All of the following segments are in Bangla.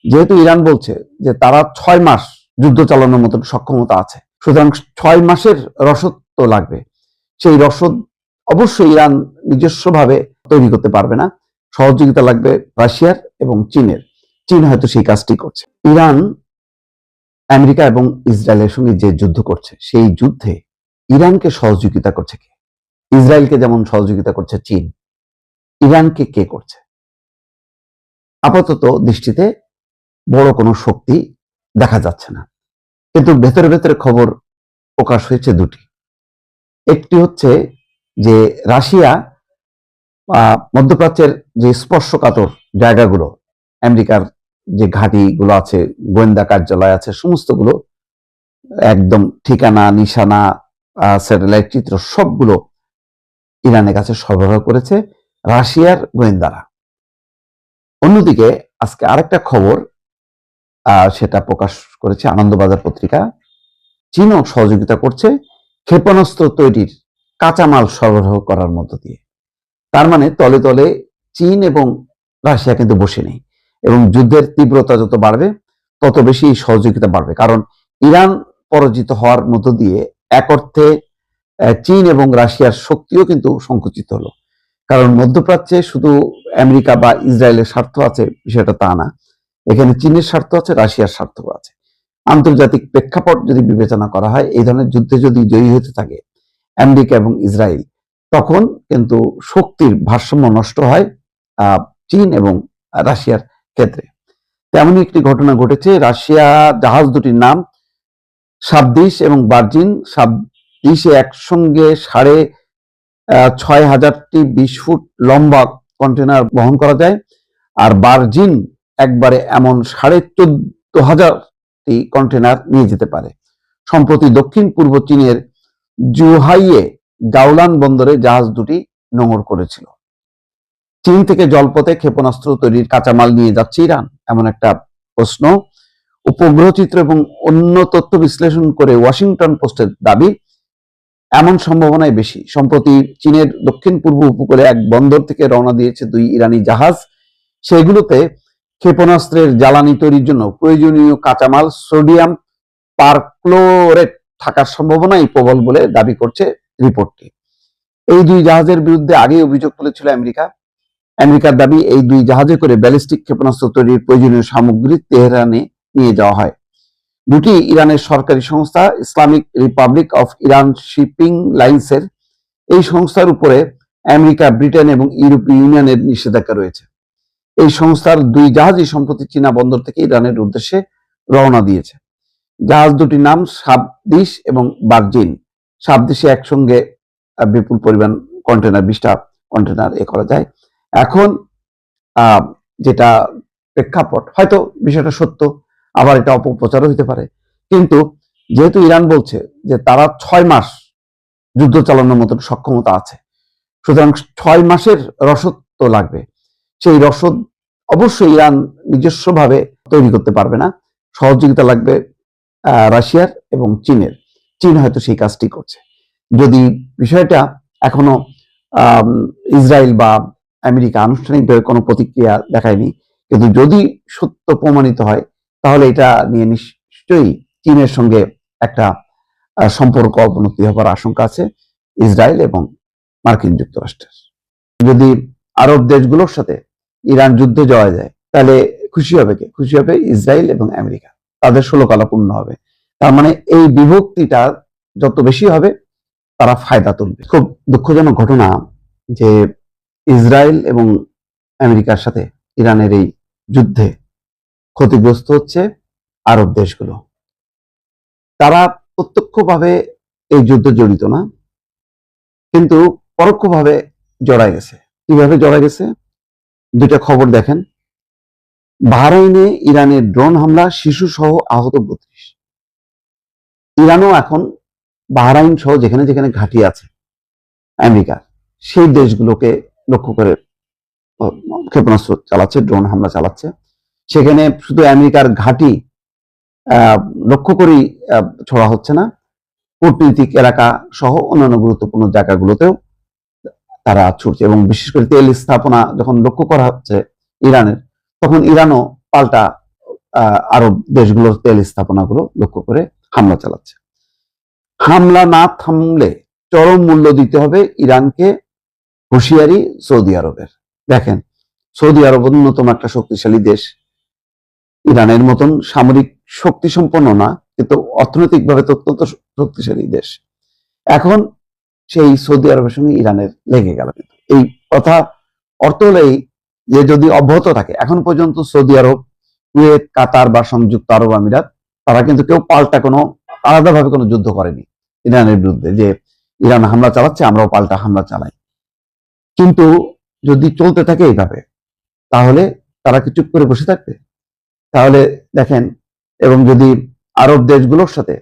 যেহেতু ইরান বলছে যে তারা 6 মাস যুদ্ধ চালানোর মতন সক্ষমতা আছে, সুতরাং 6 মাসের রসদ তো লাগবে। সেই রসদ অবশ্যই ইরান নিজস্বভাবে তৈরি করতে পারবে না, সহযোগিতা লাগবে রাশিয়ার এবং চীনের। চীন হয়তো সেই কাজটি করছে। ইরান আমেরিকা এবং ইসরায়েলের সঙ্গে যে যুদ্ধ করছে, সেই যুদ্ধে ইরানকে সহযোগিতা করছে কে? ইসরায়েলকে যেমন সহযোগিতা করছে চীন, ইরানকে কে করছে? আপাতত দৃষ্টিতে বড় কোনো শক্তি দেখা যাচ্ছে না, কিন্তু ভেতরে ভেতরে খবর প্রকাশ হয়েছে দুটি। একটি হচ্ছে যে রাশিয়া মধ্যপ্রাচ্যের যে স্পর্শকাতর জায়গাগুলো, আমেরিকার যে ঘাঁটিগুলো আছে, গোয়েন্দা কার্যালয় আছে, সমস্তগুলো একদম ঠিকানা, নিশানা, স্যাটেলাইট চিত্র সবগুলো ইরানের কাছে সরবরাহ করেছে রাশিয়ার গোয়েন্দারা। অন্যদিকে আজকে আরেকটা খবর সেটা প্রকাশ করেছে আনন্দবাজার পত্রিকা, চীনও সহযোগিতা করছে ক্ষেপণাস্ত্র তৈরির কাঁচামাল সরবরাহ করার মধ্য দিয়ে। তার মানে তলে তলে চীন এবং রাশিয়া কিন্তু বসে নেই, এবং যুদ্ধের তীব্রতা যত বাড়বে তত বেশি সহযোগিতা বাড়বে। কারণ ইরান পরাজিত হওয়ার মধ্য দিয়ে এক অর্থে চীন এবং রাশিয়ার শক্তিও কিন্তু সংকুচিত হলো। কারণ মধ্যপ্রাচ্যে শুধু আমেরিকা বা ইসরায়েলের স্বার্থ আছে বিষয়টা তা না, এখানে চীনের স্বার্থ আছে, রাশিয়ার স্বার্থ আছে। আন্তর্জাতিক প্রেক্ষাপট যদি বিবেচনা করা হয়, এই ধরনের যুদ্ধে যদি জয়ী হতে থাকে আমেরিকা এবং ইসরায়েল, তখন কিন্তু শক্তির ভারসাম্য নষ্ট হয় চীন এবং রাশিয়ার ক্ষেত্রে। তেমনই একটি ঘটনা ঘটেছে। রাশিয়া জাহাজ দুটির নাম সাবদিস এবং ভার্জিন। সাবদিসে একসঙ্গে 6,500টি 20 ফুট লম্বা কন্টেনার বহন করা যায়, আর ভার্জিন একবারে এমন 14,500টি কন্টেনার নিয়ে যেতে পারে। সম্প্রতি দক্ষিণ পূর্ব চীনের জুহাইয়ে গাওলান বন্দরে জাহাজ দুটি নোঙর করেছিল। চীন থেকে জলপথে ক্ষেপণাস্ত্র তৈরির কাঁচামাল নিয়ে যাচ্ছে ইরান, এমন একটা প্রশ্ন। উপগ্রহ চিত্র এবং অন্য তথ্য বিশ্লেষণ করে ওয়াশিংটন পোস্টের দাবি, এমন সম্ভাবনাই বেশি। সম্প্রতি চীনের দক্ষিণ পূর্ব উপকূলে এক বন্দর থেকে রওনা দিয়েছে 2 ইরানি জাহাজ। সেগুলোতে ক্ষেপণাস্ত্রের জ্বালানি তৈরির জন্য প্রয়োজনীয় কাঁচামাল সোডিয়াম পারক্লোরেট থাকার সম্ভাবনাই প্রবল বলে দাবি করছে রিপোর্টটি। এই 2 জাহাজের বিরুদ্ধে আগেই অভিযোগ তুলেছিল আমেরিকা। আমেরিকার দাবি, এই 2 জাহাজে করে ব্যালিস্টিক ক্ষেপণাস্ত্র তৈরির প্রয়োজনীয় সামগ্রী তেহরানে নিয়ে যাওয়া হয়। দুটি ইরানের সরকারি সংস্থা Islamic Republic of Iran shipping লাইন্সের, এই সংস্থার উপরে আমেরিকা, ব্রিটেন এবং ইউরোপীয় ইউনিয়নের নিষেধাজ্ঞা রয়েছে। এই সংস্থার 2 জাহাজই সম্প্রতি চীনা বন্দর থেকে ইরানের উদ্দেশ্যে রওনা দিয়েছে। জাহাজ দুটির নাম সাবদিস এবং ভার্জিন। সাবদিসে একসঙ্গে বিপুল পরিমাণ কন্টেনার, 20টা কন্টেনার করা যায়। এখন যেটা প্রেক্ষাপট, হয়তো বিষয়টা সত্য, আবার এটা অপপ্রচারও হতে পারে, কিন্তু যেহেতু ইরান বলছে যে তারা 6 মাস যুদ্ধ চালানোর মতন সক্ষমতা আছে, সুতরাং 6 মাসের রসদ তো লাগবে। সেই রসদ অবশ্যই ইরান নিজস্বভাবে তৈরি করতে পারবে না, সহযোগিতা লাগবে রাশিয়ার এবং চীনের। চীন হয়তো সেই কাজটি করছে। যদি বিষয়টা এখনো ইসরায়েল বা আমেরিকা আনুষ্ঠানিকভাবে কোনো প্রতিক্রিয়া দেখায়নি, কিন্তু যদি সত্য প্রমাণিত হয়, তাহলে এটা নিয়ে নিশ্চয়ই চীনের সঙ্গে একটা সম্পর্ক অবনতি হবার আশঙ্কা আছে ইসরায়েল এবং মার্কিন যুক্তরাষ্ট্রের। যদি আরব দেশগুলোর সাথে ইরান যুদ্ধে যাওয়া যায়, তাহলে খুশি হবে কে? খুশি হবে ইসরায়েল এবং আমেরিকা, তাদের ষোলকলা পূর্ণ হবে। তার মানে এই বিভক্তিটা যত বেশি হবে, তারা ফায়দা তুলবে। খুব দুঃখজনক ঘটনা যে ইসরায়েল এবং আমেরিকার সাথে ইরানের এই যুদ্ধে ক্ষতিগ্রস্ত হচ্ছে আরব দেশগুলো। তারা প্রত্যক্ষভাবে এই যুদ্ধে জড়িত না, কিন্তু পরোক্ষভাবে জড়ায় গেছে। কিভাবে জড়ায় গেছে? 2টা খবর দেখেন। বাহরাইনে ইরানের ড্রোন হামলা, শিশু সহ আহত 32। ইরানও এখন বাহরাইন সহ যেখানে যেখানে ঘাঁটি আছে আমেরিকার, সেই দেশগুলোকে লক্ষ্য করে ক্ষেপণাস্ত্র চালাচ্ছে, ড্রোন হামলা চালাচ্ছে। সেখানে শুধু আমেরিকার ঘাঁটি লক্ষ্য করেই ছোড়া হচ্ছে না, কূটনৈতিক এলাকা সহ অন্যান্য গুরুত্বপূর্ণ জায়গাগুলোতেও তারা ছুটছে। এবং বিশেষ করে তেল স্থাপনা যখন লক্ষ্য করা হচ্ছে ইরানের, তখন ইরানও পাল্টা আরব দেশগুলোর তেল স্থাপনাগুলো লক্ষ্য করে হামলা চালাচ্ছে। হামলা না থামলে চরম মূল্য দিতে হবে ইরানকে, হুঁশিয়ারি সৌদি আরবের। দেখেন, সৌদি আরব অন্যতম একটা শক্তিশালী দেশ, ইরানের মতন সামরিক শক্তি সম্পন্ন না, কিন্তু অর্থনৈতিকভাবে অত্যন্ত শক্তিশালী দেশ। এখন সেই সৌদি আরবের সঙ্গে ইরানের লেগে গেল। এই কথা অর্থ হলেই যে যদি অব্যাহত থাকে, এখন পর্যন্ত সৌদি আরব, কুয়েত, কাতার বা সংযুক্ত আরব আমিরাত, তারা কিন্তু কেউ পাল্টা কোনো আলাদাভাবে কোনো যুদ্ধ করেনি ইরানের বিরুদ্ধে, যে ইরান হামলা চালাচ্ছে আমরাও পাল্টা হামলা চালাই। কিন্তু যদি চলতে থাকে এইভাবে, তাহলে তারা কি চুপ করে বসে থাকবে? তাহলে দেখেন, এবং যদি আরব দেশগুলোর সাথে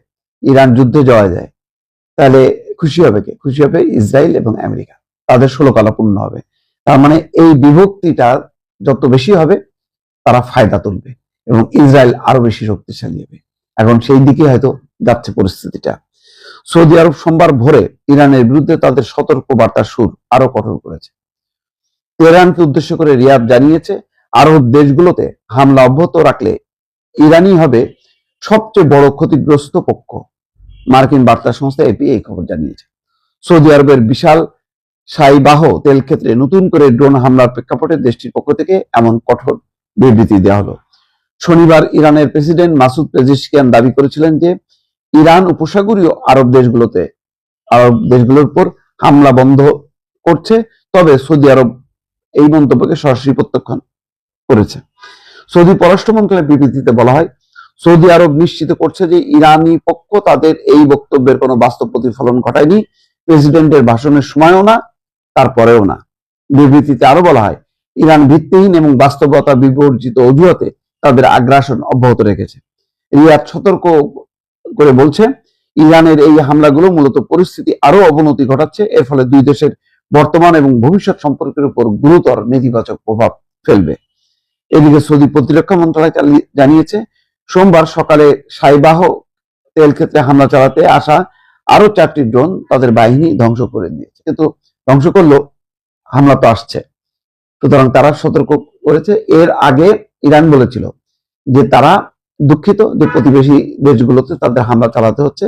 ইরান যুদ্ধে যাওয়া যায়, তাহলে খুশি হবে কে? খুশি হবে ইসরায়েল এবং আমেরিকা। তাদের 16 কলা পূর্ণ হবে। তার মানে এই বিভক্তিটা যত বেশি হবে, তারা ফায়দা তুলবে এবং ইসরায়েল আরো বেশি শক্তিশালী হবে। এখন সেই দিকে হয়তো যাচ্ছে পরিস্থিতিটা। সৌদি আরব সোমবার ভোরে ইরানের বিরুদ্ধে তাদের সতর্ক বার্তার সুর আরো কঠোর করেছে। তেহরানকে উদ্দেশ্য করে রিয়াদ জানিয়েছে, আরব দেশগুলোতে হামলা অব্যাহত রাখলে ইরানই হবে সবচেয়ে বড় ক্ষতিগ্রস্ত পক্ষ। মার্কিন বার্তা সংস্থা এপি এই খবর জানিয়েছে। সৌদি আরবের বিশাল সাইবাহ তেল ক্ষেত্রে নতুন করে ড্রোন হামলার প্রেক্ষাপটে দেশটির পক্ষ থেকে এমন কঠোর বিবৃতি দেওয়া হলো। শনিবার ইরানের প্রেসিডেন্ট মাসুদ পেজিশকিয়ান দাবি করেছিলেন যে ইরান উপসাগরীয় আরব দেশগুলোর উপর হামলা বন্ধ করছে, তবে সৌদি আরব এই মন্তব্যকে সরাসরি প্রত্যাখ্যান করেছে। সৌদি পররাষ্ট্র মন্ত্রণালয়ের বিবৃতিতে বলা হয়, সৌদি আরব নিশ্চিত করছে যে ইরানি পক্ষ তাদের এই বক্তব্যের কোনো বাস্তব প্রতিফলন ঘটায়নি, প্রেসিডেন্টের ভাষণের সময়ও না, তারপরেও না। বিবৃতিতে আরো বলা হয়, ইরান ভিত্তিহীন এবং বাস্তবতা বিবর্জিত অজুহাতে তাদের আগ্রাসন অব্যাহত রেখেছে। রিয়াদ সতর্ক করে বলছে, ইরানের এই হামলাগুলো মূলত পরিস্থিতি আরো অবনতি ঘটাচ্ছে, এর ফলে দুই দেশের বর্তমান এবং ভবিষ্যৎ সম্পর্কের উপর গুরুতর নেতিবাচক প্রভাব ফেলবে। এদিকে সৌদি প্রতিরক্ষা মন্ত্রণালয় জানিয়েছে, সোমবার সকালে সাইবাহ তেল ক্ষেত্রে হামলা চালাতে আসা আরো 4টি ড্রোন তাদের বাহিনী ধ্বংস করে দিয়েছে। কিন্তু ধ্বংস করলেও হামলা তো আসছে, সুতরাং তারা সতর্ক করেছে। এর আগে ইরান বলেছিল যে তারা দুঃখিত যে প্রতিবেশী দেশগুলোতে তাদের হামলা চালাতে হচ্ছে।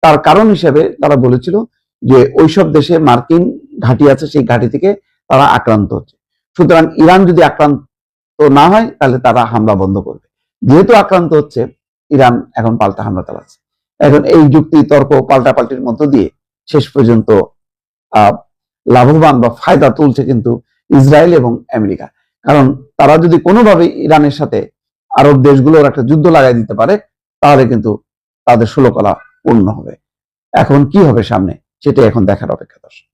তার কারণ হিসেবে তারা বলেছিল যে ওইসব দেশে মার্কিন ঘাঁটি আছে, সেই ঘাঁটি থেকে তারা আক্রান্ত হচ্ছে। সুতরাং ইরান যদি আক্রান্ত না হয়, তাহলে তারা হামলা বন্ধ করবে। যেহেতু আক্রান্ত হচ্ছে, ইরান এখন পাল্টা হামলা চালাচ্ছে। এখন এই যুক্তি তর্ক পাল্টাপাল্টির মধ্য দিয়ে শেষ পর্যন্ত লাভবান বা ফায়দা তুলছে কিন্তু ইসরায়েল এবং আমেরিকা। কারণ তারা যদি কোনোভাবে ইরানের সাথে আরব দেশগুলোর একটা যুদ্ধ লাগাই দিতে পারে, তাহলে কিন্তু তাদের 16 কলা পূর্ণ হবে। এখন কি হবে সামনে, সেটাই এখন দেখার অপেক্ষা। দর্শক।